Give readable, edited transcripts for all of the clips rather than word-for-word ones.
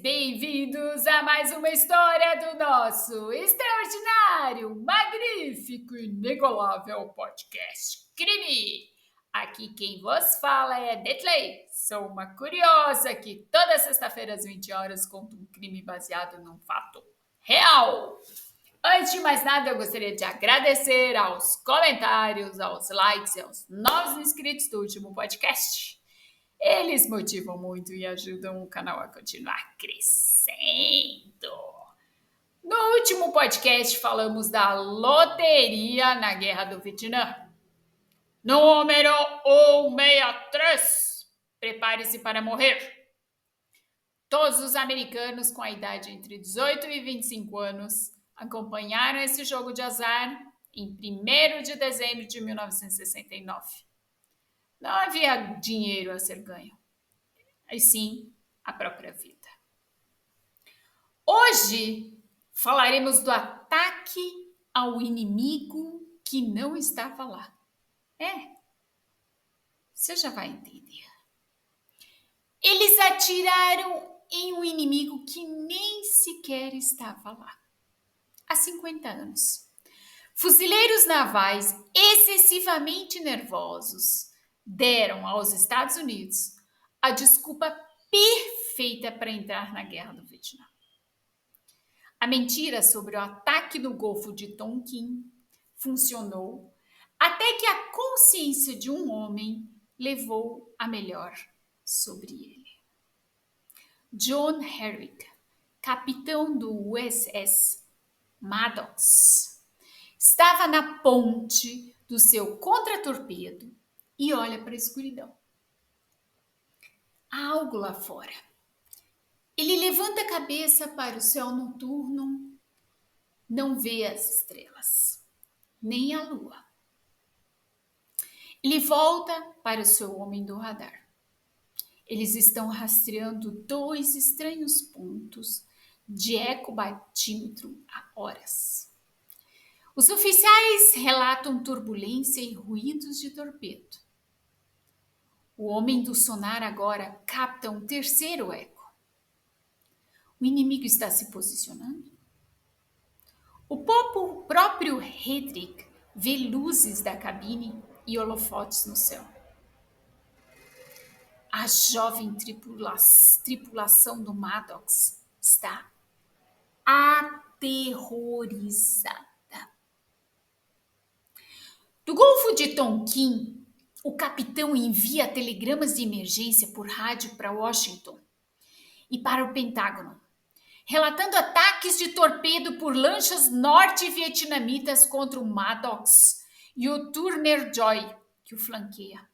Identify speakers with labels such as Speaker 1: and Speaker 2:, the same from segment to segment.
Speaker 1: bem-vindos a mais uma história do nosso extraordinário, magnífico e inigualável podcast Crime. Aqui quem vos fala é Detley. Sou uma curiosa que toda sexta-feira às 20 horas conta um crime baseado num fato real. Antes de mais nada, eu gostaria de agradecer aos comentários, aos likes e aos novos inscritos do último podcast. Eles motivam muito e ajudam o canal a continuar crescendo. No último podcast, falamos da loteria na Guerra do Vietnã. Número 163. Prepare-se para morrer. Todos os americanos com a idade entre 18 e 25 anos acompanharam esse jogo de azar em 1º de dezembro de 1969. Não havia dinheiro a ser ganho, e sim a própria vida. Hoje falaremos do ataque ao inimigo que não estava lá. Você já vai entender. Eles atiraram em um inimigo que nem sequer estava lá. Há 50 anos. Fuzileiros navais excessivamente nervosos deram aos Estados Unidos a desculpa perfeita para entrar na Guerra do Vietnã. A mentira sobre o ataque no Golfo de Tonkin funcionou até que a consciência de um homem levou a melhor sobre ele. John Herrick, capitão do USS Maddox, estava na ponte do seu contratorpedo e olha para a escuridão. Há algo lá fora. Ele levanta a cabeça para o céu noturno, não vê as estrelas, nem a lua. Ele volta para o seu homem do radar. Eles estão rastreando 2 estranhos pontos de ecobatímetro há horas. Os oficiais relatam turbulência e ruídos de torpedo. O homem do sonar agora capta um 3º eco. O inimigo está se posicionando. O próprio Hedrick vê luzes da cabine e holofotes no céu. A jovem tripulação do Maddox está aterrorizada. Do Golfo de Tonkin, o capitão envia telegramas de emergência por rádio para Washington e para o Pentágono, relatando ataques de torpedo por lanchas norte-vietnamitas contra o Maddox e o Turner Joy, que o flanqueia.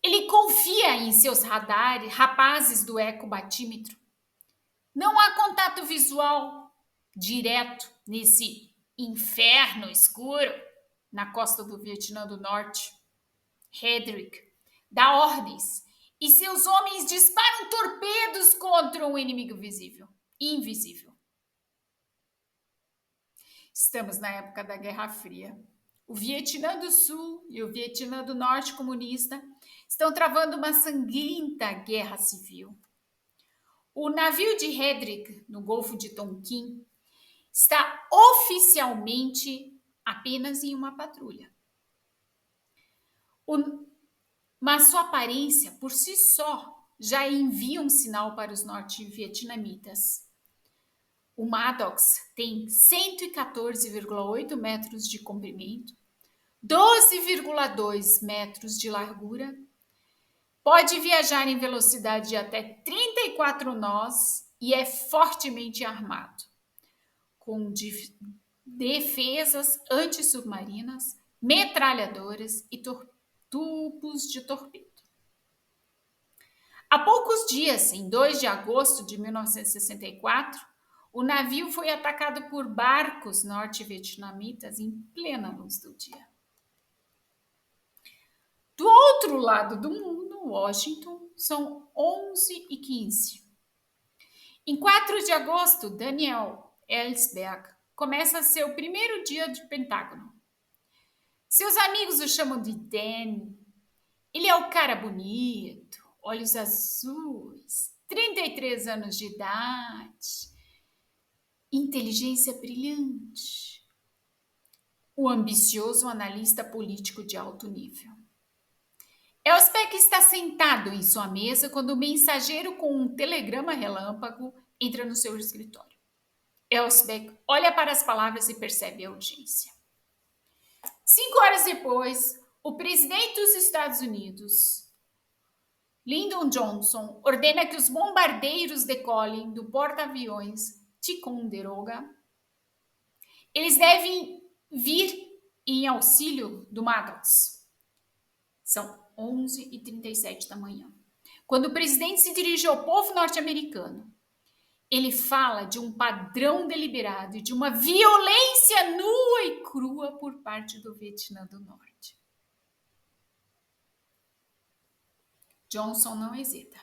Speaker 1: Ele confia em seus rapazes do ecobatímetro. Não há contato visual direto nesse inferno escuro na costa do Vietnã do Norte. Hedrick dá ordens e seus homens disparam torpedos contra um inimigo invisível. Estamos na época da Guerra Fria. O Vietnã do Sul e o Vietnã do Norte comunista estão travando uma sangrenta guerra civil. O navio de Hedrick, no Golfo de Tonkin, está oficialmente apenas em uma patrulha. Mas sua aparência, por si só, já envia um sinal para os norte-vietnamitas. O Maddox tem 114,8 metros de comprimento, 12,2 metros de largura, pode viajar em velocidade de até 34 nós e é fortemente armado, com defesas antissubmarinas, metralhadoras e tubos de torpedo. Há poucos dias, em 2 de agosto de 1964, o navio foi atacado por barcos norte-vietnamitas em plena luz do dia. Do outro lado do mundo, Washington, são 11h15. Em 4 de agosto, Daniel Ellsberg começa seu primeiro dia de Pentágono. Seus amigos o chamam de Dan. Ele é o cara bonito, olhos azuis, 33 anos de idade, inteligência brilhante, o ambicioso analista político de alto nível. Elspeth está sentado em sua mesa quando o mensageiro com um telegrama relâmpago entra no seu escritório. Elspeth olha para as palavras e percebe a urgência. 5 horas depois, o presidente dos Estados Unidos, Lyndon Johnson, ordena que os bombardeiros decolem do porta-aviões Ticonderoga. Eles devem vir em auxílio do Maddox. São 11h37 da manhã. Quando o presidente se dirige ao povo norte-americano, ele fala de um padrão deliberado e de uma violência nua e crua por parte do Vietnã do Norte. Johnson não hesita.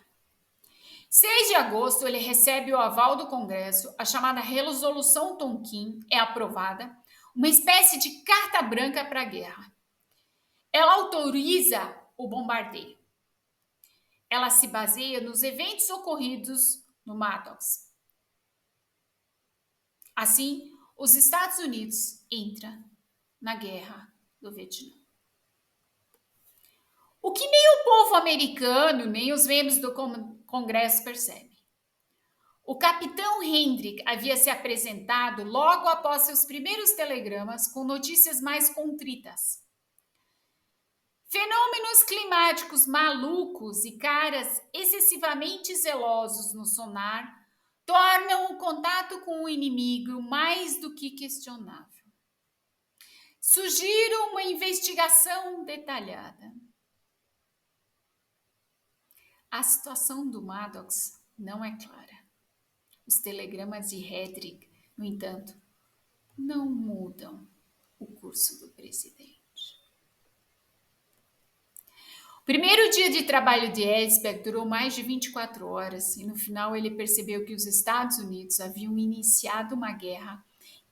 Speaker 1: 6 de agosto, ele recebe o aval do Congresso, a chamada Resolução Tonkin é aprovada, uma espécie de carta branca para a guerra. Ela autoriza o bombardeio. Ela se baseia nos eventos ocorridos no Maddox. Assim, os Estados Unidos entram na guerra do Vietnã. O que nem o povo americano, nem os membros do Congresso percebem. O capitão Hendrick havia se apresentado logo após seus primeiros telegramas com notícias mais contritas. Fenômenos climáticos malucos e caras excessivamente zelosos no sonar tornam o contato com o inimigo mais do que questionável. Sugiro uma investigação detalhada. A situação do Maddox não é clara. Os telegramas de Hendrick, no entanto, não mudam o curso do presidente. O primeiro dia de trabalho de Elspeth durou mais de 24 horas e no final ele percebeu que os Estados Unidos haviam iniciado uma guerra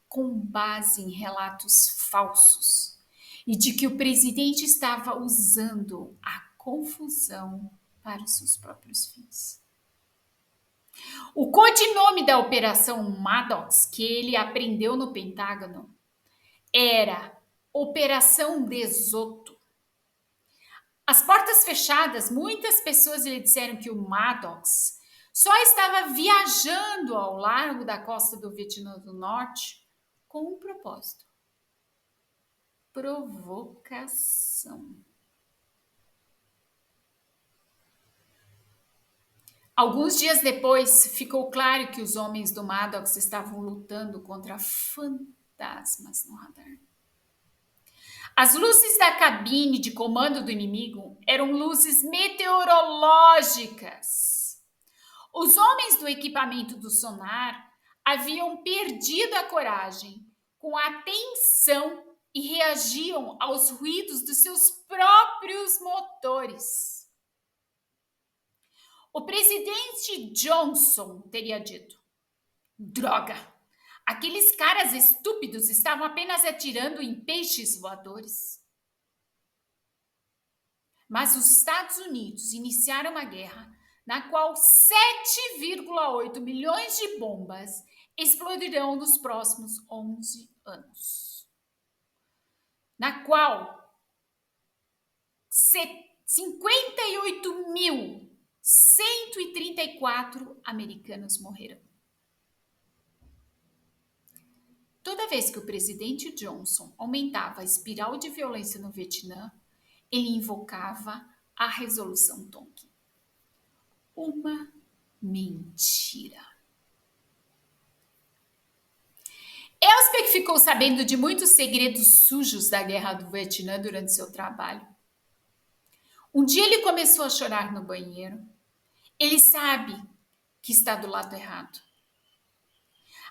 Speaker 1: com base em relatos falsos e de que o presidente estava usando a confusão para os seus próprios fins. O codinome da Operação Maddox, que ele aprendeu no Pentágono, era Operação Desoto. Às portas fechadas, muitas pessoas lhe disseram que o Maddox só estava viajando ao largo da costa do Vietnã do Norte com um propósito: provocação. Alguns dias depois, ficou claro que os homens do Maddox estavam lutando contra fantasmas no radar. As luzes da cabine de comando do inimigo eram luzes meteorológicas. Os homens do equipamento do sonar haviam perdido a coragem com a atenção e reagiam aos ruídos dos seus próprios motores. O presidente Johnson teria dito: droga, aqueles caras estúpidos estavam apenas atirando em peixes voadores. Mas os Estados Unidos iniciaram uma guerra na qual 7,8 milhões de bombas explodirão nos próximos 11 anos. Na qual 58.134 americanos morreram. Toda vez que o presidente Johnson aumentava a espiral de violência no Vietnã, ele invocava a Resolução Tonkin. Uma mentira. Elspeth ficou sabendo de muitos segredos sujos da guerra do Vietnã durante seu trabalho. Um dia ele começou a chorar no banheiro. Ele sabe que está do lado errado.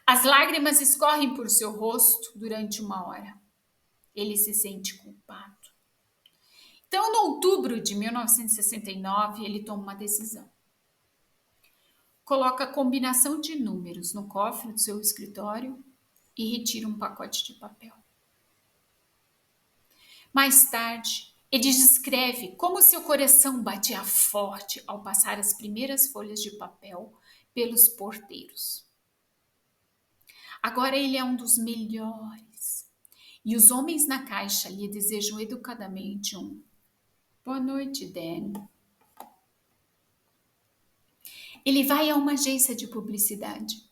Speaker 1: As lágrimas escorrem por seu rosto durante 1 hora. Ele se sente culpado. Então, em outubro de 1969, ele toma uma decisão. Coloca a combinação de números no cofre do seu escritório e retira um pacote de papel. Mais tarde, Ele descreve como seu coração batia forte ao passar as primeiras folhas de papel pelos porteiros. Agora ele é um dos melhores. E os homens na caixa lhe desejam educadamente um boa noite, Dan. Ele vai a uma agência de publicidade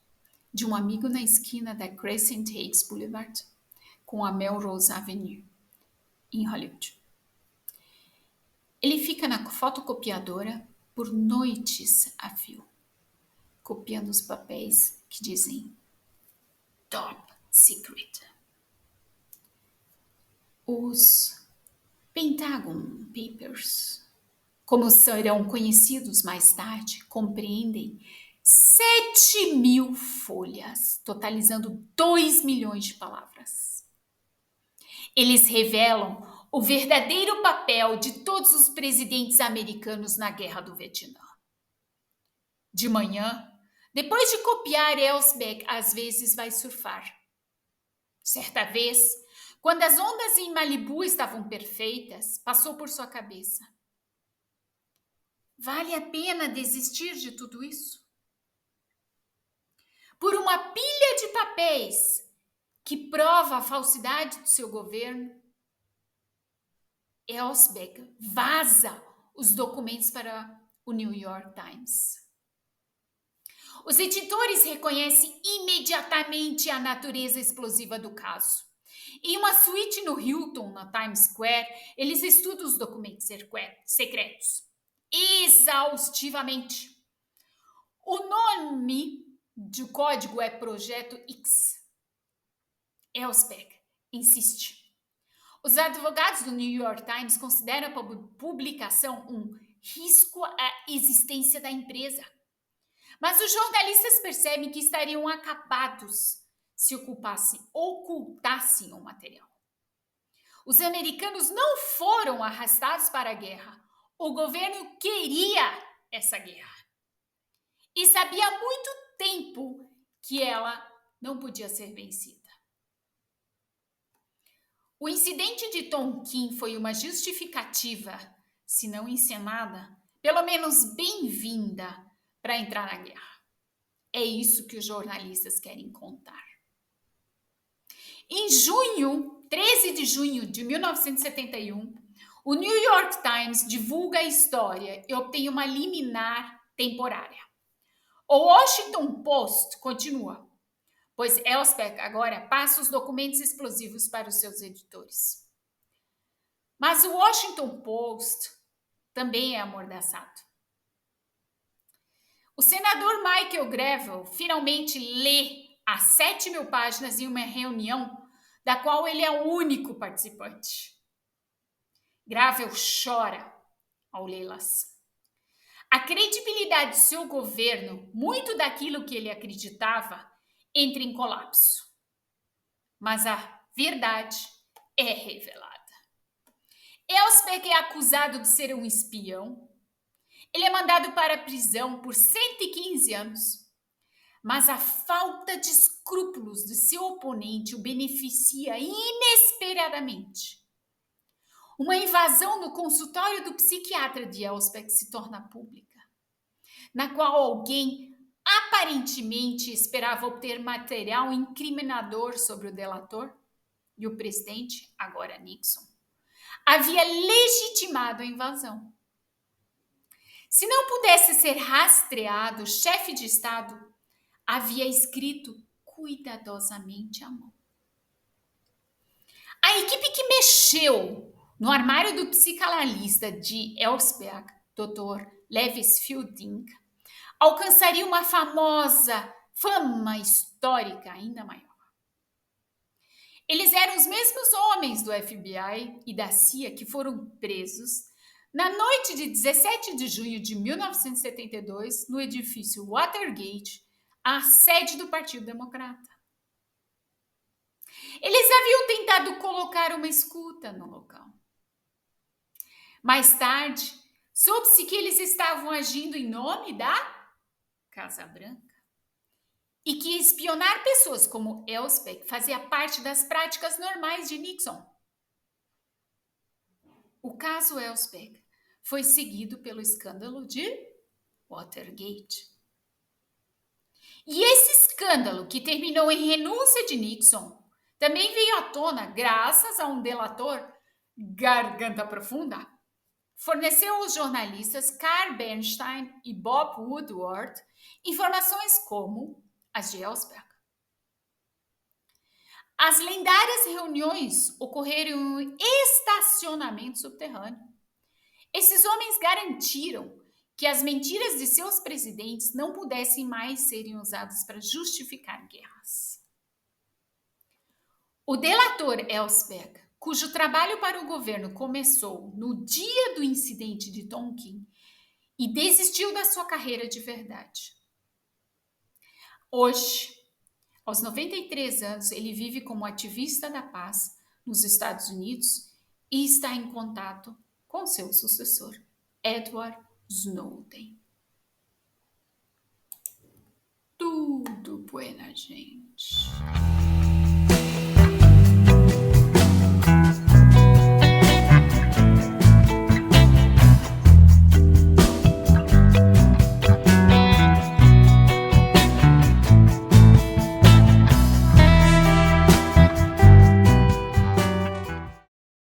Speaker 1: de um amigo na esquina da Crescent Lakes Boulevard com a Melrose Avenue, em Hollywood. Ele fica na fotocopiadora por noites a fio, copiando os papéis que dizem Top Secret. Os Pentagon Papers, como serão conhecidos mais tarde, compreendem 7.000 folhas, totalizando 2 milhões de palavras. Eles revelam o verdadeiro papel de todos os presidentes americanos na Guerra do Vietnã. De manhã, depois de copiar, Ellsbeck às vezes vai surfar. Certa vez, quando as ondas em Malibu estavam perfeitas, passou por sua cabeça: vale a pena desistir de tudo isso? Por uma pilha de papéis que prova a falsidade do seu governo, Ellsbeck vaza os documentos para o New York Times. Os editores reconhecem imediatamente a natureza explosiva do caso. Em uma suíte no Hilton, na Times Square, eles estudam os documentos secretos exaustivamente. O nome do código é Projeto X. Ellsbeck insiste. Os advogados do New York Times consideram a publicação um risco à existência da empresa. Mas os jornalistas percebem que estariam acabados se ocultassem o material. Os americanos não foram arrastados para a guerra. O governo queria essa guerra. E sabia há muito tempo que ela não podia ser vencida. O incidente de Tonkin foi uma justificativa, se não encenada, pelo menos bem-vinda, para entrar na guerra. É isso que os jornalistas querem contar. Em 13 de junho de 1971, o New York Times divulga a história e obtém uma liminar temporária. O Washington Post continua, pois Ellsbeck agora passa os documentos explosivos para os seus editores. Mas o Washington Post também é amordaçado. O senador Michael Gravel finalmente lê as 7.000 páginas em uma reunião da qual ele é o único participante. Gravel chora ao lê-las. A credibilidade de seu governo, muito daquilo que ele acreditava, entra em colapso. Mas a verdade é revelada. Ellsbeck é acusado de ser um espião. Ele é mandado para a prisão por 115 anos. Mas a falta de escrúpulos de seu oponente o beneficia inesperadamente. Uma invasão no consultório do psiquiatra de Ellsbeck se torna pública, na qual alguém aparentemente esperava obter material incriminador sobre o delator, e o presidente, agora Nixon, havia legitimado a invasão. Se não pudesse ser rastreado, o chefe de Estado havia escrito cuidadosamente à mão. A equipe que mexeu no armário do psicanalista de Ellsbeck, Dr. Lewis Fielding, alcançaria uma fama histórica ainda maior. Eles eram os mesmos homens do FBI e da CIA que foram presos na noite de 17 de junho de 1972 no edifício Watergate, a sede do Partido Democrata. Eles haviam tentado colocar uma escuta no local. Mais tarde, soube-se que eles estavam agindo em nome da Casa Branca e que espionar pessoas como Ellsbeck fazia parte das práticas normais de Nixon. O caso Ellsberg foi seguido pelo escândalo de Watergate. E esse escândalo, que terminou em renúncia de Nixon, também veio à tona graças a um delator garganta profunda. Forneceu aos jornalistas Carl Bernstein e Bob Woodward informações como as de Ellsberg. As lendárias reuniões ocorreram em um estacionamento subterrâneo. Esses homens garantiram que as mentiras de seus presidentes não pudessem mais serem usadas para justificar guerras. O delator Ellsberg, cujo trabalho para o governo começou no dia do incidente de Tonkin e desistiu da sua carreira de verdade. Hoje, aos 93 anos, ele vive como ativista da paz nos Estados Unidos e está em contato com seu sucessor, Edward Snowden. Tudo buena, gente.